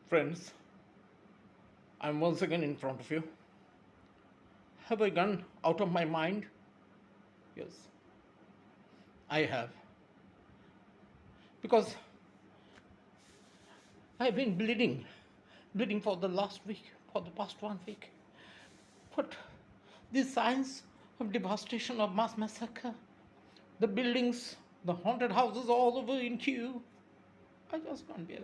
Friends, I'm once again in front of you. Have I gone out of my mind? Yes, I have. Because I've been bleeding for the last week, for the past 1 week. But these signs of devastation, of mass massacre, the buildings, the haunted houses all over in queue, I just can't bear.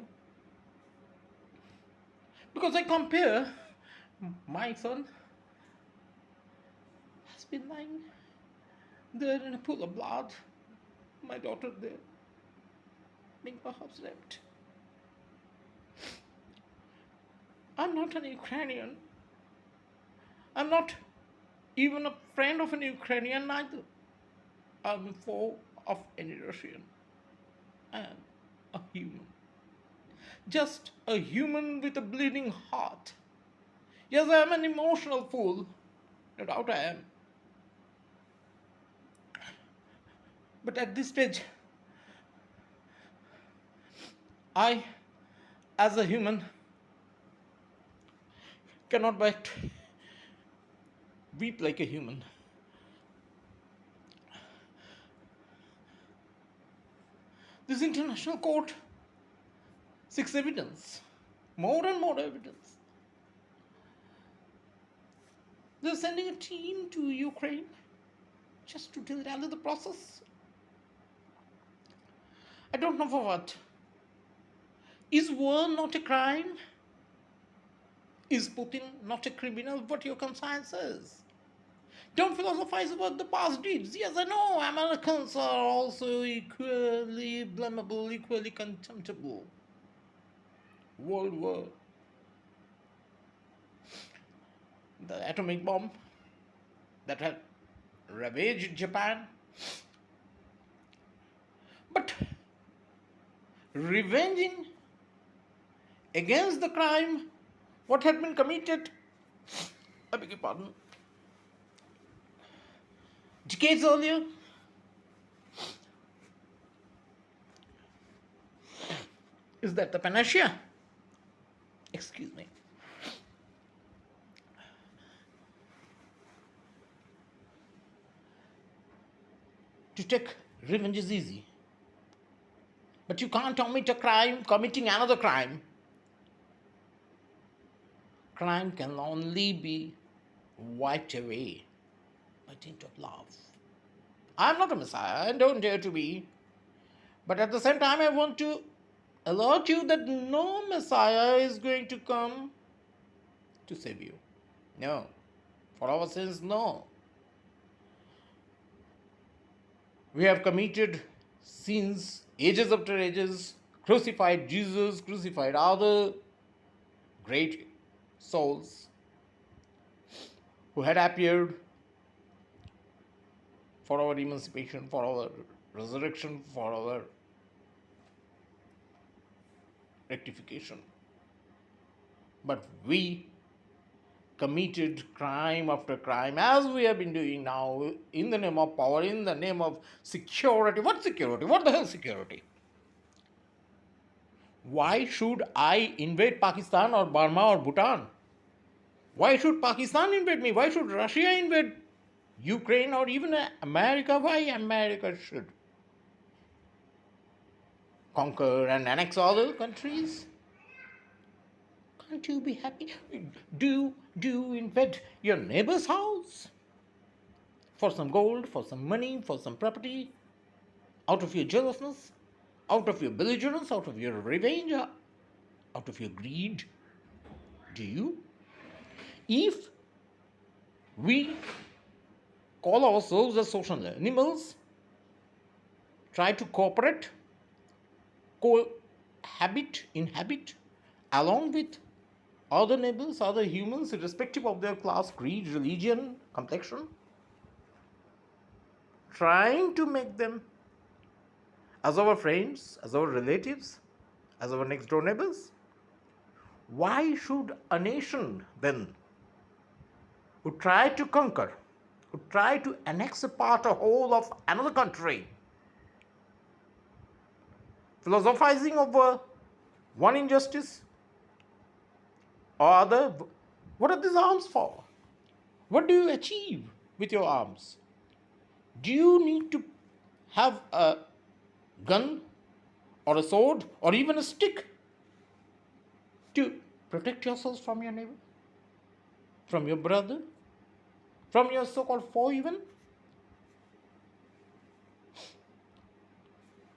Because I compare my son has been lying there in a pool of blood, my daughter there being perhaps raped. I'm not an Ukrainian. I'm not even a friend of an Ukrainian neither. I'm a foe of any Russian. I am a human. Just a human with a bleeding heart. Yes, I am an emotional fool. No doubt I am. But at this stage, I, as a human, cannot but weep like a human. This international court seeks evidence, more and more evidence. They're sending a team to Ukraine just to derail the process. I don't know for what. Is war not a crime? Is Putin not a criminal? What your conscience says. Don't philosophize about the past deeds. Yes, I know Americans are also equally blamable, equally contemptible. World War, the atomic bomb that had ravaged Japan. But revenging against the crime, what had been committed, I beg your pardon, decades earlier, is that the panacea? Excuse me. To take revenge is easy. But you can't commit a crime committing another crime. Crime can only be wiped away by dint of love. I'm not a messiah and don't dare to be. But at the same time, I want to alert you that no messiah is going to come to save you. No. For our sins, no. We have committed sins ages after ages, crucified Jesus, crucified other great souls who had appeared for our emancipation, for our resurrection, for our rectification. But we committed crime after crime, as we have been doing now, in the name of power, in the name of security. What security? What the hell security? Why should I invade Pakistan or Burma or Bhutan? Why should Pakistan invade me? Why should Russia invade Ukraine or even America? Why America should conquer and annex other countries? Can't you be happy? Do you invade your neighbor's house for some gold, for some money, for some property, out of your jealousness, out of your belligerence, out of your revenge, out of your greed? Do you? If we call ourselves as social animals, try to cooperate, inhabit along with other neighbors, other humans, irrespective of their class, creed, religion, complexion, trying to make them as our friends, as our relatives, as our next door neighbors. Why should a nation then, who try to conquer, who try to annex a part or whole of another country, philosophizing over one injustice, or other. What are these arms for? What do you achieve with your arms? Do you need to have a gun or a sword or even a stick to protect yourselves from your neighbor, from your brother, from your so called foe, even?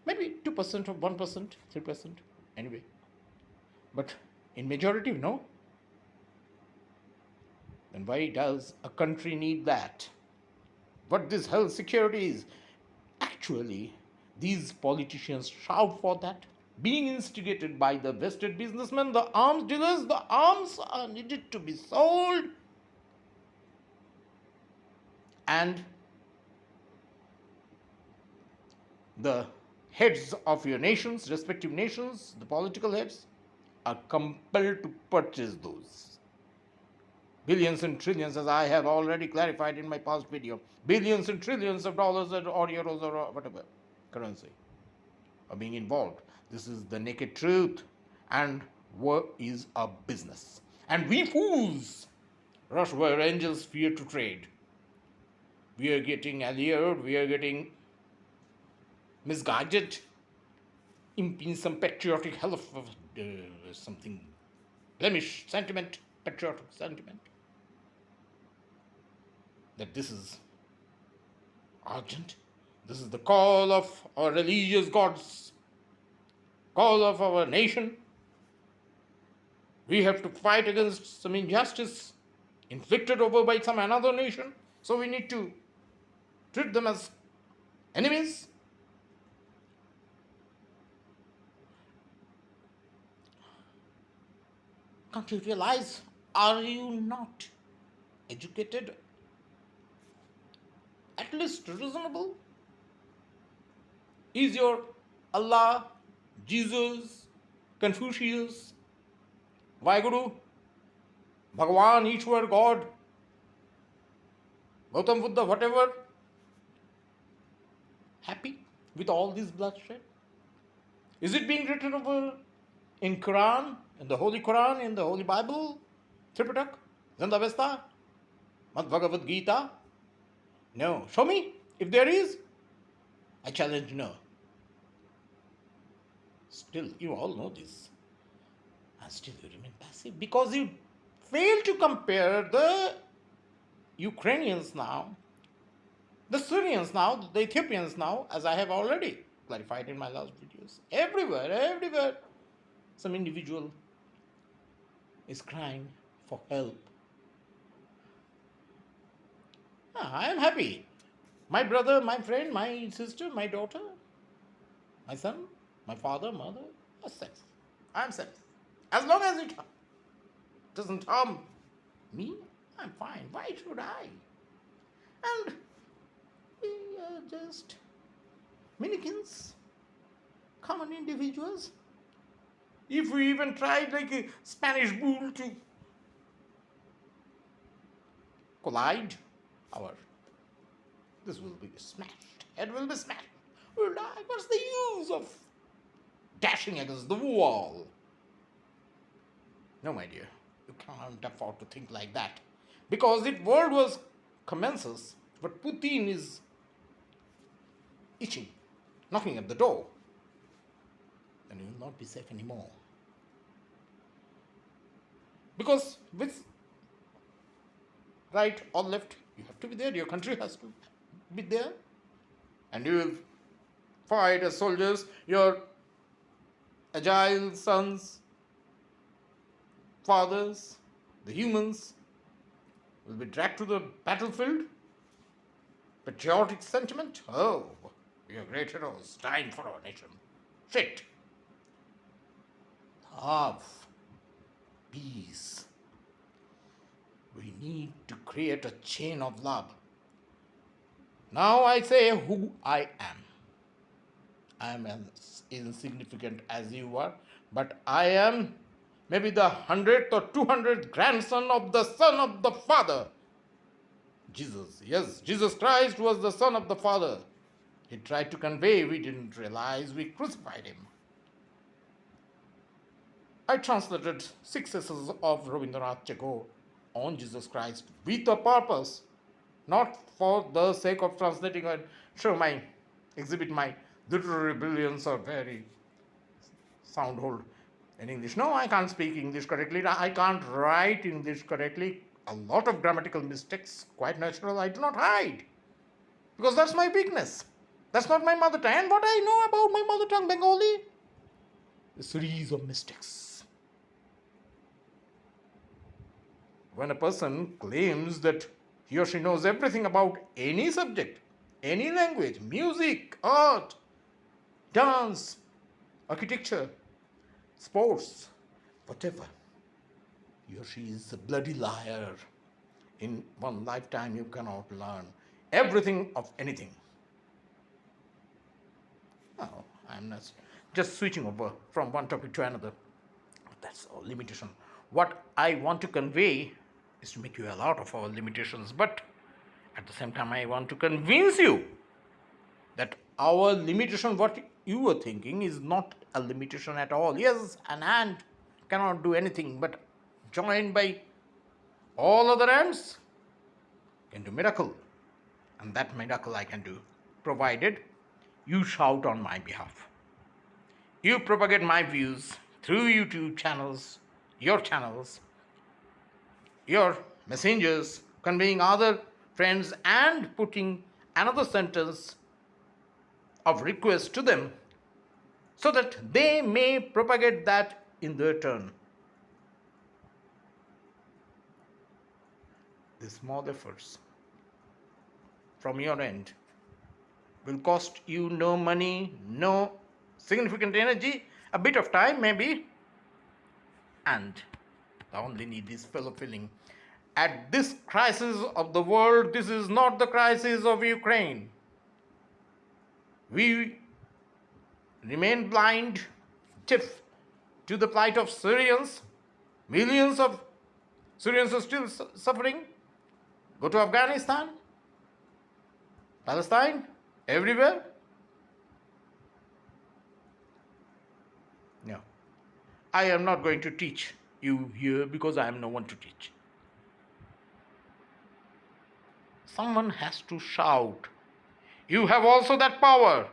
Maybe 2% or 1%, 3%, anyway. But in majority, no. Then why does a country need that? What this health security is? Actually, these politicians shout for that. Being instigated by the vested businessmen, the arms dealers, the arms are needed to be sold. And the heads of your nations, respective nations, the political heads, are compelled to purchase those. Billions and trillions, as I have already clarified in my past video, billions and trillions of dollars or euros or whatever currency are being involved. This is the naked truth. And war is a business. And we fools rush where angels fear to trade. We are getting allured, we are getting misguided, in some patriotic hell of something blemish sentiment, patriotic sentiment, that this is urgent. This is the call of our religious gods, call of our nation. We have to fight against some injustice inflicted over by some another nation. So we need to treat them as enemies. Can't you realize? Are you not educated? At least reasonable? Is your Allah, Jesus, Confucius, Vaheguru, Bhagavan, Ishwar, God, Gautam Buddha, whatever, happy with all this bloodshed? Is it being written over in Quran, in the Holy Quran, in the Holy Bible, Tripitak, Zendavesta, Mad Bhagavad Gita? No. Show me. If there is, I challenge no. Still, you all know this. And still you remain passive because you fail to compare the Ukrainians now, the Syrians now, the Ethiopians now, as I have already clarified in my last videos. Everywhere, some individual is crying for help. I am happy. My brother, my friend, my sister, my daughter, my son, my father, mother are safe. I am safe. As long as it doesn't harm me, I'm fine. Why should I? And we are just minikins, common individuals. If we even tried like a Spanish bull to collide, this will be smashed. Head will be smashed. We'll die. What's the use of dashing against the wall? No, my dear, you can't afford to think like that. Because if World War commences, but Putin is itching, knocking at the door, then you will not be safe anymore. Because with right or left, you have to be there. Your country has to be there. And you will fight as soldiers. Your agile sons, fathers, the humans will be dragged to the battlefield. Patriotic sentiment. Oh, we are great heroes, dying for our nation. Shit. Love. Peace. We need to create a chain of love. Now I say who I am. I am as insignificant as you are, but I am maybe the 100th or 200th grandson of the Son of the Father. Jesus, yes, Jesus Christ was the Son of the Father. He tried to convey, we didn't realize we crucified him. I translated 6 essays of Rabindranath Tagore on Jesus Christ with a purpose, not for the sake of translating and exhibit my literary brilliance or very sound hold in English. No, I can't speak English correctly. I can't write English correctly. A lot of grammatical mistakes, quite natural, I do not hide. Because that's my weakness. That's not my mother tongue. And what I know about my mother tongue, Bengali, a series of mistakes. When a person claims that he or she knows everything about any subject, any language, music, art, dance, architecture, sports, whatever, he or she is a bloody liar. In one lifetime, you cannot learn everything of anything. Oh, I'm not just switching over from one topic to another. That's our limitation. What I want to convey is to make you aware of our limitations, but at the same time, I want to convince you that our limitation, what you were thinking, is not a limitation at all. Yes, an ant cannot do anything, but joined by all other ants can do miracle. And that miracle I can do, provided you shout on my behalf. You propagate my views through YouTube channels, your messengers, conveying other friends and putting another sentence of request to them so that they may propagate that in their turn. These small efforts from your end will cost you no money, no significant energy, a bit of time maybe, and the only need is fulfilling. At this crisis of the world, this is not the crisis of Ukraine. We remain blind, deaf to the plight of Syrians. Millions of Syrians are still suffering. Go to Afghanistan, Palestine, everywhere. No. I am not going to teach you here because I am no one to teach. Someone has to shout. You have also that power.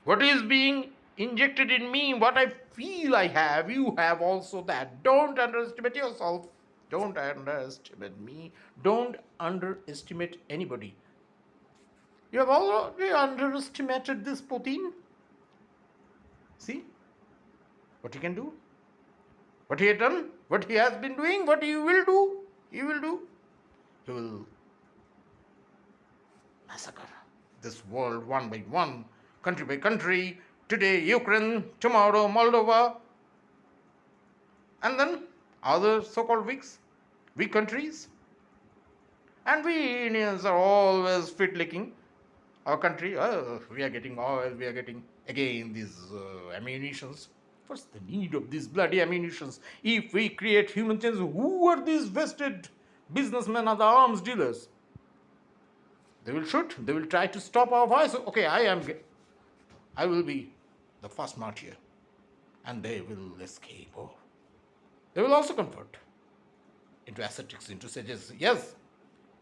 What is being injected in me, what I feel I have, you have also that. Don't underestimate yourself. Don't underestimate me. Don't underestimate anybody. You have already underestimated this Putin. See what he can do, what he has done, what he has been doing, what he will do. He will massacre this world one by one, country by country. Today Ukraine, tomorrow Moldova, and then other so-called weak countries. And we Indians are always fit-licking our country. Oh, we are getting oil, we are getting again these ammunitions. What's the need of these bloody ammunitions? If we create human chains, who are these vested businessmen or the arms dealers? They will shoot, they will try to stop our voice. Okay, I will be the first martyr, and they will escape. Oh, they will also convert into ascetics, into sages. Yes,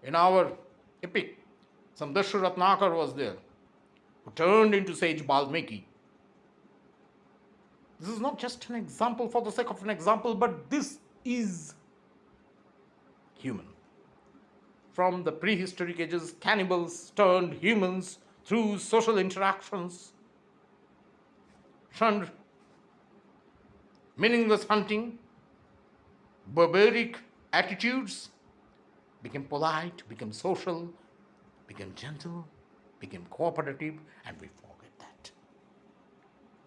in our epic, some Dashratnakar was there, who turned into sage Balmiki. This is not just an example for the sake of an example, but this is human. From the prehistoric ages, cannibals turned humans through social interactions, shunned meaningless hunting, barbaric attitudes, became polite, became social, became gentle, became cooperative, and we forget that.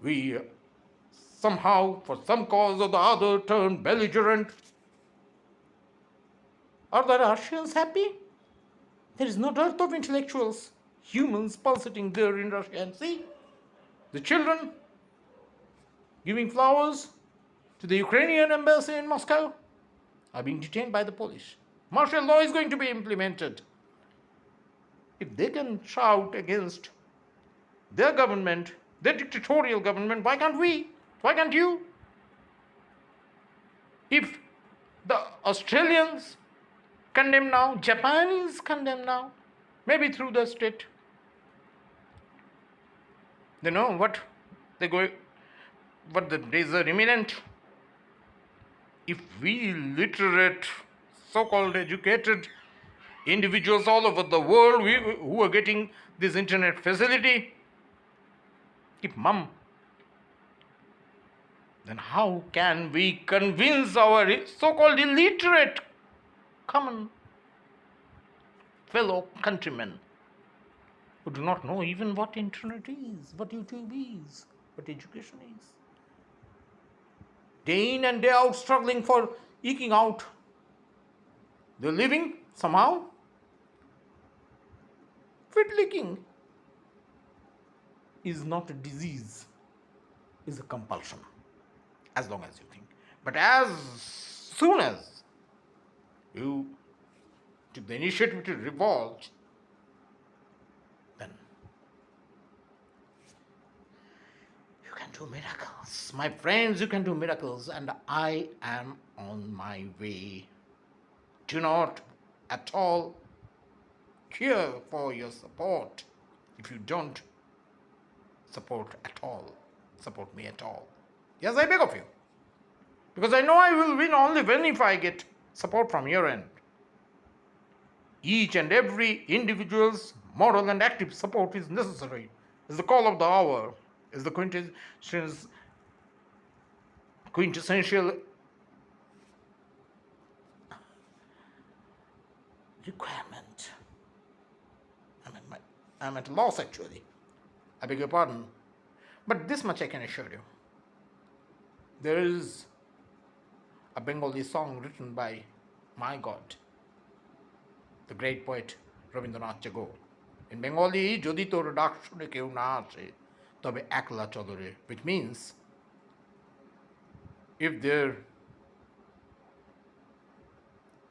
We somehow, for some cause or the other, turned belligerent. Are the Russians happy? There is no dearth of intellectuals, humans pulsating there in Russia. And see, the children giving flowers to the Ukrainian embassy in Moscow are being detained by the police. Martial law is going to be implemented. If they can shout against their government, their dictatorial government, why can't we? Why can't you? If the Australians condemn now, Japanese condemn now, maybe through the state, they know what they go, what the days are imminent. If we literate, so-called educated individuals all over the world who are getting this internet facility, keep mum, then how can we convince our so-called illiterate common fellow countrymen who do not know even what internet is, what YouTube is, what education is? Day in and day out struggling for eking out the living somehow. Fiddlicking is not a disease, is a compulsion, as long as you think. But as soon as you took the initiative to revolt, then you can do miracles. My friends, you can do miracles, and I am on my way. Do not at all care for your support. If you don't support at all, support me at all. Yes, I beg of you. Because I know I will win only when if I get support from your end. Each and every individual's moral and active support is necessary. Is the call of the hour. Is the quintessential requirement. I'm at a loss actually. I beg your pardon. But this much I can assure you. There is a Bengali song written by my God, the great poet Rabindranath Tagore. In Bengali, Jodi tor ডাক শুনে কেউ না আসে তবে একলা চলো রে, which means if there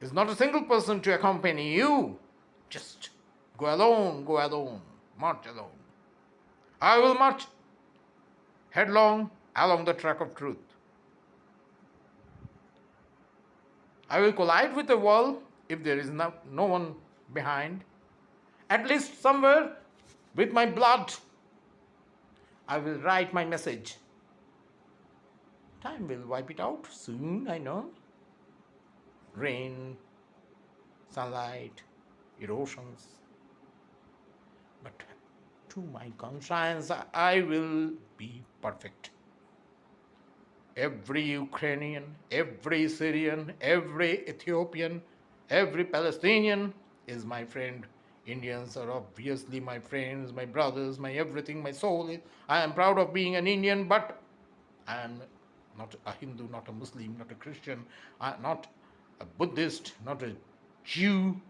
is not a single person to accompany you, just go alone, march alone. I will march headlong along the track of truth. I will collide with the wall if there is no one behind. At least somewhere with my blood, I will write my message. Time will wipe it out soon, I know. Rain, sunlight, erosions. But to my conscience, I will be perfect. Every Ukrainian, every Syrian, every Ethiopian, every Palestinian is my friend. Indians are obviously my friends, my brothers, my everything, my soul. I am proud of being an Indian, but I am not a Hindu, not a Muslim, not a Christian, not a Buddhist, not a Jew.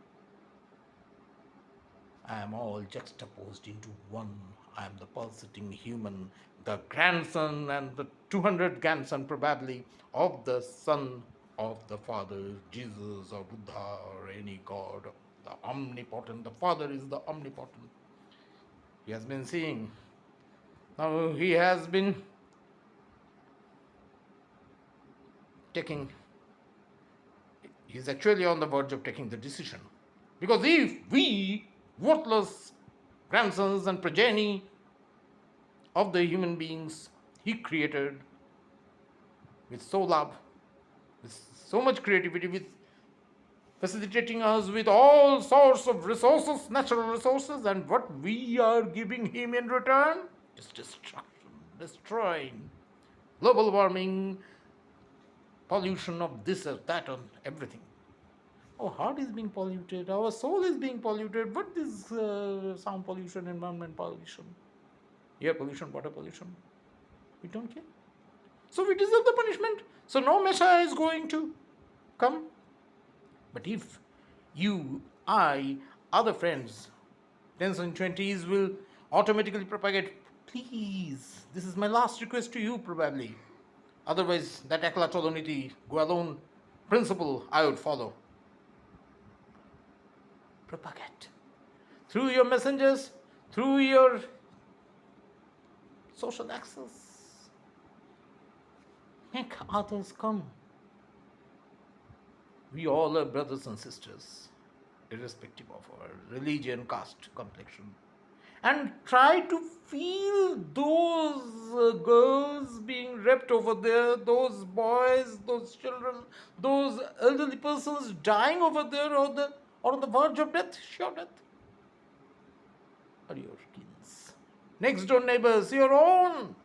I am all juxtaposed into one. I am the pulsating human, the grandson and the 200 grandson probably of the son of the Father, Jesus or Buddha or any God, the omnipotent. The Father is the omnipotent. He has been seeing. Now he has been he's actually on the verge of taking the decision. Because if we, worthless grandsons and progeny of the human beings he created with so love, with so much creativity, with facilitating us with all sorts of resources, natural resources, and what we are giving him in return is destruction, destroying, global warming, pollution of this or that and everything. Our heart is being polluted, our soul is being polluted. What is sound pollution, environment pollution, air pollution, water pollution? We don't care. So we deserve the punishment. So no Messiah is going to come. But if you, I, other friends, 10s and 20s will automatically propagate, please, this is my last request to you probably. Otherwise, that ekla cholo niti, go alone principle I would follow. Propagate. Through your messengers, through your social access. Make others come. We all are brothers and sisters, irrespective of our religion, caste, complexion. And try to feel those girls being raped over there, those boys, those children, those elderly persons dying over there, or on the verge of death, sure death. Are your kins, next door neighbors, your own.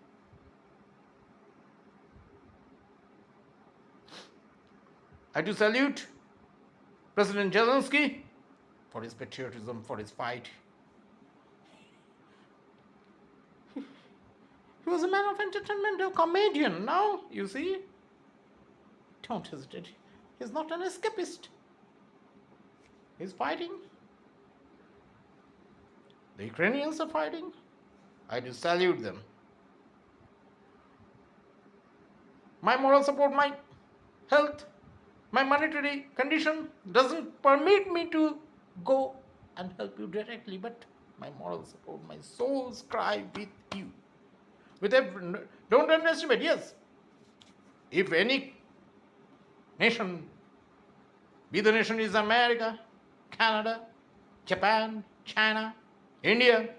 I do salute President Zelensky for his patriotism, for his fight. He was a man of entertainment, a comedian. Now, you see, don't hesitate. He's not an escapist. He's fighting. The Ukrainians are fighting. I do salute them. My moral support, my health, my monetary condition doesn't permit me to go and help you directly, but my moral support, my soul's cry with you. Don't underestimate, yes. If any nation, be the nation is America, Canada, Japan, China, India,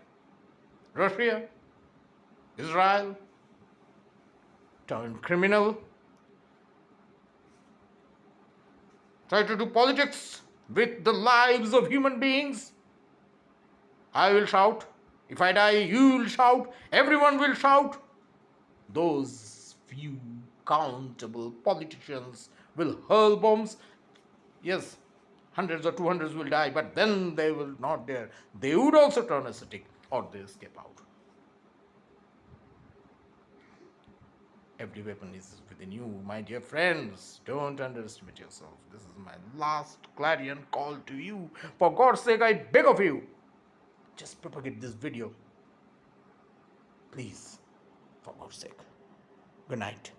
Russia, Israel, turned criminal, try to do politics with the lives of human beings, I will shout. If I die, you will shout. Everyone will shout. Those few countable politicians will hurl bombs. Yes, hundreds or 200s will die, but then they will not dare. They would also turn ascetic or they escape out. Every weapon is within you, my dear friends. Don't underestimate yourself. This is my last clarion call to you. For God's sake, I beg of you, just propagate this video. Please, for God's sake. Good night.